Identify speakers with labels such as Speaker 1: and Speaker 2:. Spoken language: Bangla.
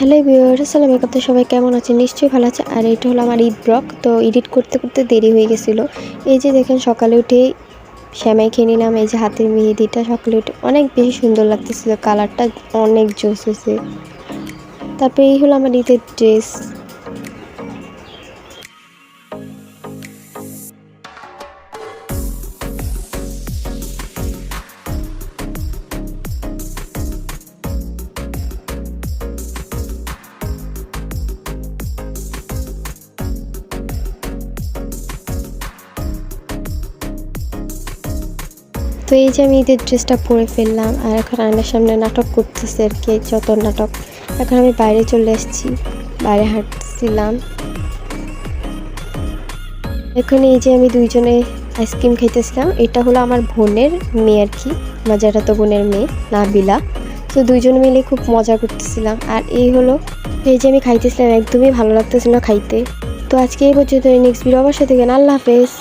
Speaker 1: হ্যালো ভিউয়ার্স, আসসালামু আলাইকুম। তো সবাই কেমন আছেন? নিশ্চয়ই ভালো আছে। আর এটা হলো আমার ঈদ ব্লগ। তো এডিট করতে করতে দেরি হয়ে গেছিলো। এই যে দেখেন সকালে উঠে সেমাই খেয়ে নিলাম। এই যে হাতের মেহেদিটা সকালে উঠে অনেক বেশি সুন্দর লাগতেছিল, কালারটা অনেক জোস হয়েছে। তারপরে এই হলো আমার ঈদের ড্রেস। তো এই যে আমি ঈদের ড্রেসটা পরে ফেললাম, আর এখন আয়নার সামনে নাটক করতেছে আর কি, যত নাটক। এখন আমি বাইরে চলে এসেছি, বাইরে হাঁটছিলাম। এখন এই যে আমি দুইজনে আইসক্রিম খাইতেছিলাম। এটা হলো আমার বোনের মেয়ে আর কি, আমার জ্যাঠাতো বোনের মেয়ে নাবিলা। তো দুইজন মিলে খুব মজা করতেছিলাম। আর এই হলো এই যে আমি খাইতেছিলাম, একদমই ভালো লাগতেছিল খাইতে। তো আজকে এই পর্যন্ত, নেক্সট ভিডিও অবশ্যই দেখেন। আল্লাহ হাফেজ।